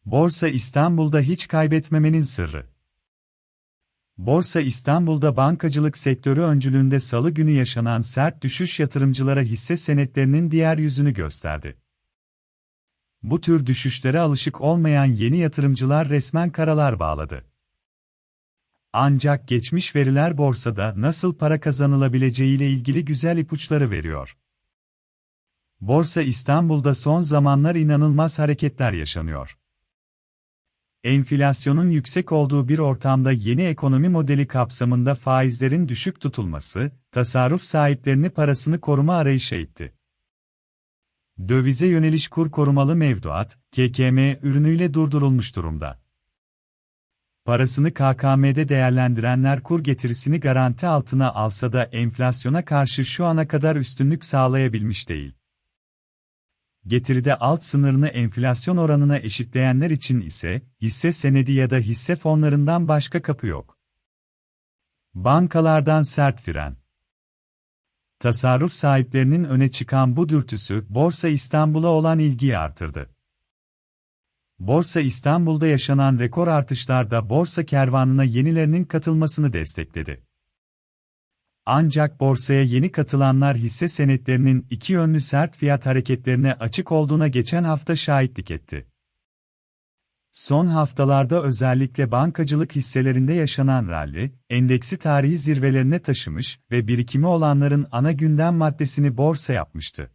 Borsa İstanbul'da hiç kaybetmemenin sırrı. Borsa İstanbul'da bankacılık sektörü öncülüğünde Salı günü yaşanan sert düşüş yatırımcılara hisse senetlerinin diğer yüzünü gösterdi. Bu tür düşüşlere alışık olmayan yeni yatırımcılar resmen karalar bağladı. Ancak geçmiş veriler borsada nasıl para kazanılabileceğiyle ilgili güzel ipuçları veriyor. Borsa İstanbul'da son zamanlar inanılmaz hareketler yaşanıyor. Enflasyonun yüksek olduğu bir ortamda yeni ekonomi modeli kapsamında faizlerin düşük tutulması, tasarruf sahiplerini parasını koruma arayışa itti. Dövize yöneliş kur korumalı mevduat, KKM ürünüyle durdurulmuş durumda. Parasını KKM'de değerlendirenler kur getirisini garanti altına alsa da enflasyona karşı şu ana kadar üstünlük sağlayabilmiş değil. Getiride alt sınırını enflasyon oranına eşitleyenler için ise, hisse senedi ya da hisse fonlarından başka kapı yok. Bankalardan sert fren. Tasarruf sahiplerinin öne çıkan bu dürtüsü, Borsa İstanbul'a olan ilgiyi artırdı. Borsa İstanbul'da yaşanan rekor artışlar da borsa kervanına yenilerinin katılmasını destekledi. Ancak borsaya yeni katılanlar hisse senetlerinin iki yönlü sert fiyat hareketlerine açık olduğuna geçen hafta şahitlik etti. Son haftalarda özellikle bankacılık hisselerinde yaşanan rally, endeksi tarihi zirvelerine taşımış ve birikimi olanların ana gündem maddesini borsa yapmıştı.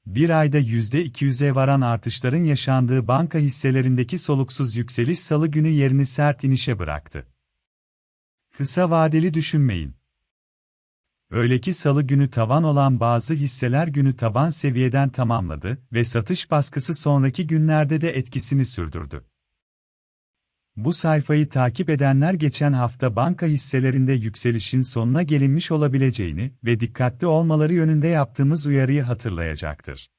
Bir ayda %200'e varan artışların yaşandığı banka hisselerindeki soluksuz yükseliş Salı günü yerini sert inişe bıraktı. Kısa vadeli düşünmeyin. Öyle ki Salı günü tavan olan bazı hisseler günü taban seviyeden tamamladı ve satış baskısı sonraki günlerde de etkisini sürdürdü. Bu sayfayı takip edenler geçen hafta banka hisselerinde yükselişin sonuna gelinmiş olabileceğini ve dikkatli olmaları yönünde yaptığımız uyarıyı hatırlayacaktır.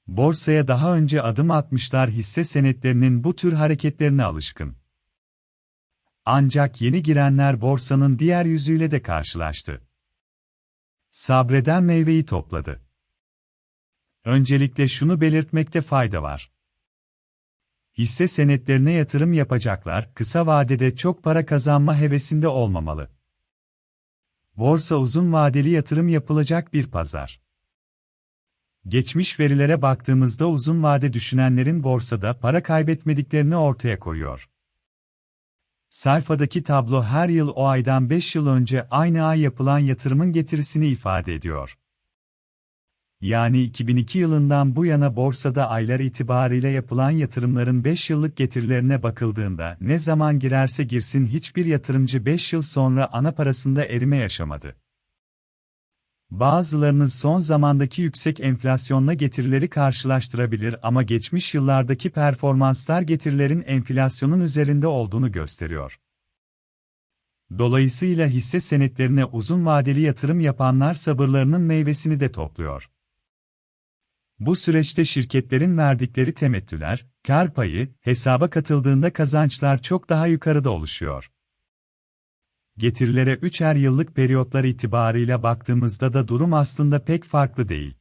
Borsaya daha önce adım atmışlar hisse senetlerinin bu tür hareketlerine alışkın. Ancak yeni girenler borsanın diğer yüzüyle de karşılaştı. Sabreden meyveyi topladı. Öncelikle şunu belirtmekte fayda var. Hisse senetlerine yatırım yapacaklar, kısa vadede çok para kazanma hevesinde olmamalı. Borsa uzun vadeli yatırım yapılacak bir pazar. Geçmiş verilere baktığımızda uzun vade düşünenlerin borsada para kaybetmediklerini ortaya koyuyor. Sayfadaki tablo her yıl o aydan 5 yıl önce aynı ay yapılan yatırımın getirisini ifade ediyor. Yani 2002 yılından bu yana borsada aylar itibariyle yapılan yatırımların 5 yıllık getirilerine bakıldığında ne zaman girerse girsin hiçbir yatırımcı 5 yıl sonra ana parasında erime yaşamadı. Bazılarının son zamandaki yüksek enflasyonla getirileri karşılaştırabilir ama geçmiş yıllardaki performanslar getirilerin enflasyonun üzerinde olduğunu gösteriyor. Dolayısıyla hisse senetlerine uzun vadeli yatırım yapanlar sabırlarının meyvesini de topluyor. Bu süreçte şirketlerin verdikleri temettüler, kar payı, hesaba katıldığında kazançlar çok daha yukarıda oluşuyor. Getirilere 3'er yıllık periyotlar itibarıyla baktığımızda da durum aslında pek farklı değil.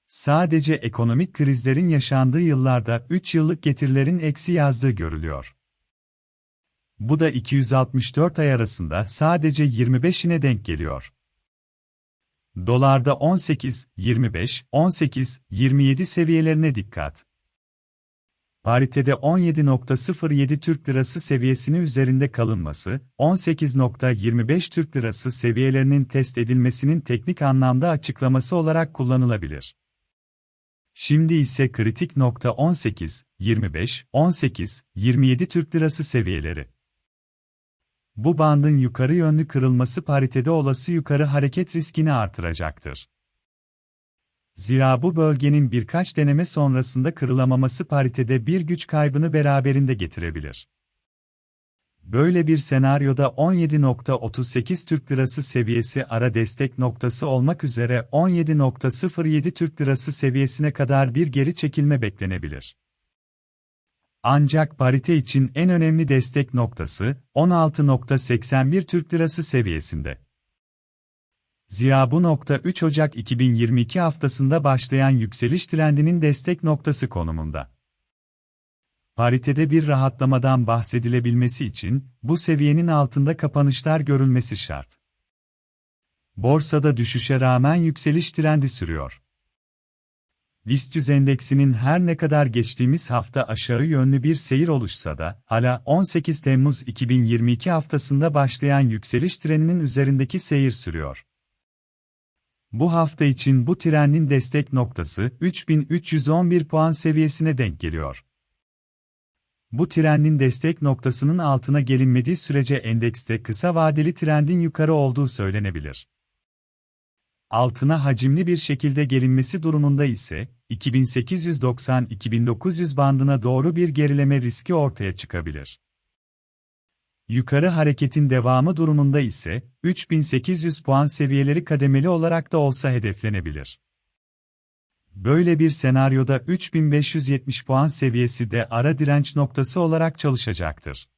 Sadece ekonomik krizlerin yaşandığı yıllarda 3 yıllık getirilerin eksi yazdığı görülüyor. Bu da 264 ay arasında sadece 25'ine denk geliyor. Dolarda 18, 25, 18, 27 seviyelerine dikkat. Paritede 17.07 Türk Lirası seviyesini üzerinde kalınması, 18.25 Türk Lirası seviyelerinin test edilmesinin teknik anlamda açıklaması olarak kullanılabilir. Şimdi ise kritik nokta 18, 25, 18, 27 Türk Lirası seviyeleri. Bu bandın yukarı yönlü kırılması paritede olası yukarı hareket riskini artıracaktır. Zira bu bölgenin birkaç deneme sonrasında kırılamaması paritede bir güç kaybını beraberinde getirebilir. Böyle bir senaryoda 17.38 Türk Lirası seviyesi ara destek noktası olmak üzere 17.07 Türk Lirası seviyesine kadar bir geri çekilme beklenebilir. Ancak parite için en önemli destek noktası 16.81 Türk Lirası seviyesinde. Zira bu nokta 3 Ocak 2022 haftasında başlayan yükseliş trendinin destek noktası konumunda. Paritede bir rahatlamadan bahsedilebilmesi için, bu seviyenin altında kapanışlar görülmesi şart. Borsada düşüşe rağmen yükseliş trendi sürüyor. BIST endeksinin her ne kadar geçtiğimiz hafta aşağı yönlü bir seyir oluşsa da, hala 18 Temmuz 2022 haftasında başlayan yükseliş trendinin üzerindeki seyir sürüyor. Bu hafta için bu trendin destek noktası 3311 puan seviyesine denk geliyor. Bu trendin destek noktasının altına gelinmediği sürece endekste kısa vadeli trendin yukarı olduğu söylenebilir. Altına hacimli bir şekilde gelinmesi durumunda ise, 2890-2900 bandına doğru bir gerileme riski ortaya çıkabilir. Yukarı hareketin devamı durumunda ise, 3800 puan seviyeleri kademeli olarak da olsa hedeflenebilir. Böyle bir senaryoda 3570 puan seviyesi de ara direnç noktası olarak çalışacaktır.